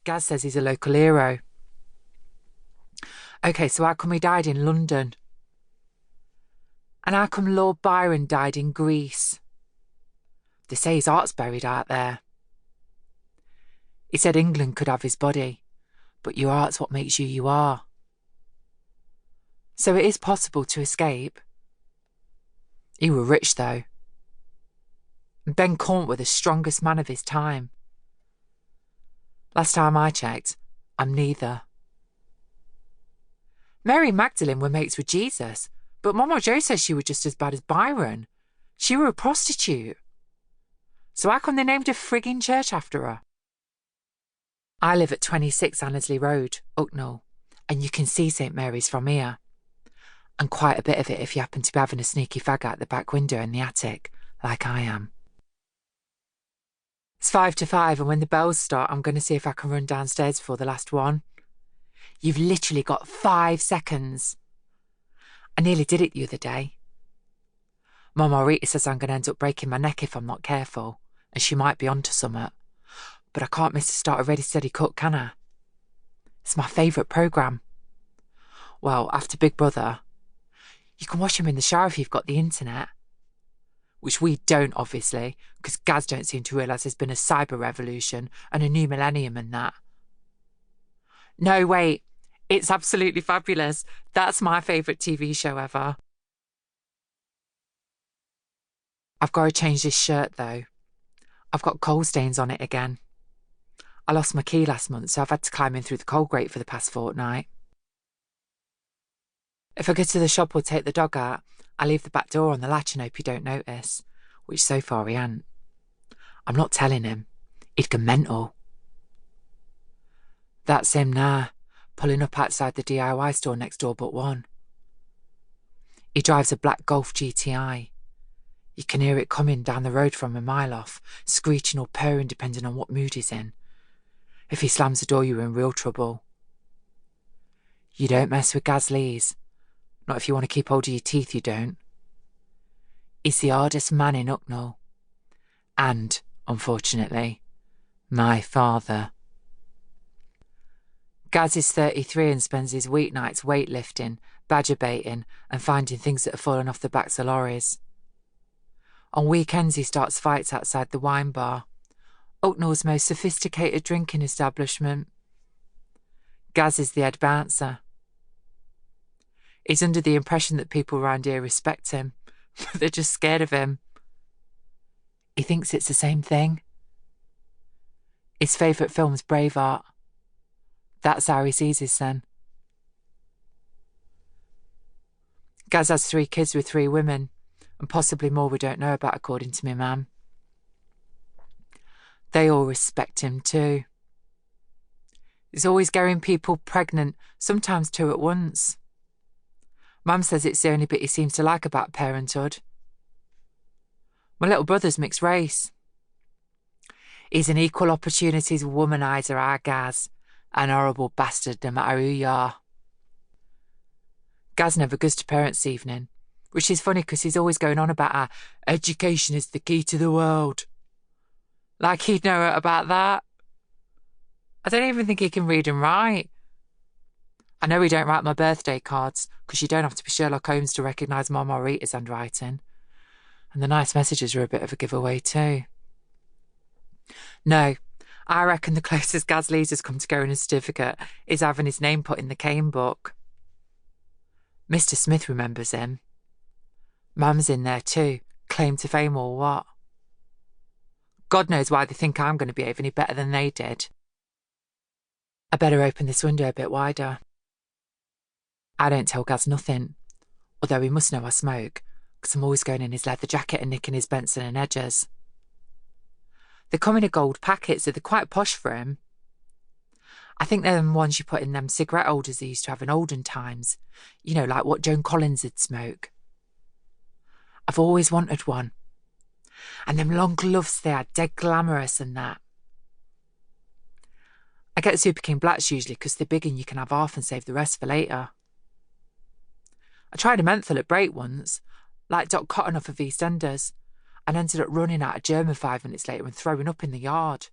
Gaz says he's a local hero. Okay, so how come he died in London? And how come Lord Byron died in Greece? They say his heart's buried out there. He said England could have his body, but your heart's what makes you you are. So it is possible to escape. He were rich, though. Ben Cornt were the strongest man of his time. Last time I checked, I'm neither. Mary Magdalene were mates with Jesus, but Mama Jo says she was just as bad as Byron. She were a prostitute. So how come they named a frigging church after her? I live at 26 Annesley Road, Hucknall, and you can see St Mary's from here. And quite a bit of it if you happen to be having a sneaky fag out the back window in the attic, like I am. It's 5 to 5, and when the bells start, I'm going to see if I can run downstairs before the last one. You've literally got 5 seconds. I nearly did it the other day. Mama Rita says I'm going to end up breaking my neck if I'm not careful, and she might be onto something. But I can't miss to start a Ready Steady Cook, can I? It's my favourite programme. Well, after Big Brother, you can watch them in the shower if you've got the internet. Which we don't, obviously, because Gaz don't seem to realise there's been a cyber revolution and a new millennium and that. No, wait, it's absolutely fabulous. That's my favourite TV show ever. I've got to change this shirt, though. I've got coal stains on it again. I lost my key last month, so I've had to climb in through the coal grate for the past fortnight. If I go to the shop or take the dog out, I leave the back door on the latch and hope he don't notice, which so far he ain't. I'm not telling him. He'd go mental. That's him now, pulling up outside the DIY store next door but one. He drives a black Golf GTI. You can hear it coming down the road from a mile off, screeching or purring depending on what mood he's in. If he slams the door, you're in real trouble. You don't mess with Gaz Lees. Not if you want to keep hold of your teeth, you don't. He's the hardest man in Hucknall. And, unfortunately, my father. Gaz is 33 and spends his weeknights weightlifting, badger baiting and finding things that have fallen off the backs of lorries. On weekends he starts fights outside the wine bar, Hucknall's most sophisticated drinking establishment. Gaz is the head bouncer. He's under the impression that people around here respect him, but they're just scared of him. He thinks it's the same thing. His favourite film's Braveheart. That's how he sees his son. Gaz has 3 kids with 3 women, and possibly more we don't know about, according to me mum. They all respect him too. He's always getting people pregnant, sometimes 2 at once. Mum says it's the only bit he seems to like about parenthood. My little brother's mixed race. He's an equal opportunities womaniser, our Gaz, an horrible bastard no matter who you are. Gaz never goes to parents' evening, which is funny because he's always going on about how education is the key to the world. Like he'd know about that. I don't even think he can read and write. I know he don't write my birthday cards because you don't have to be Sherlock Holmes to recognise Mama Rita's handwriting. And the nice messages are a bit of a giveaway too. No, I reckon the closest Gaz Lees has come to going a certificate is having his name put in the cane book. Mr. Smith remembers him. Mum's in there too, claim to fame or what. God knows why they think I'm going to behave any better than they did. I better open this window a bit wider. I don't tell Gaz nothing, although he must know I smoke, because I'm always going in his leather jacket and nicking his Benson and Edgers. They come in a gold packet, so they're quite posh for him. I think they're the ones you put in them cigarette holders they used to have in olden times. You know, like what Joan Collins would smoke. I've always wanted one. And them long gloves they had, dead glamorous and that. I get Super King Blacks usually because they're big and you can have half and save the rest for later. I tried a menthol at break once, like Doc Cotton off of EastEnders, and ended up running out of German 5 minutes later and throwing up in the yard.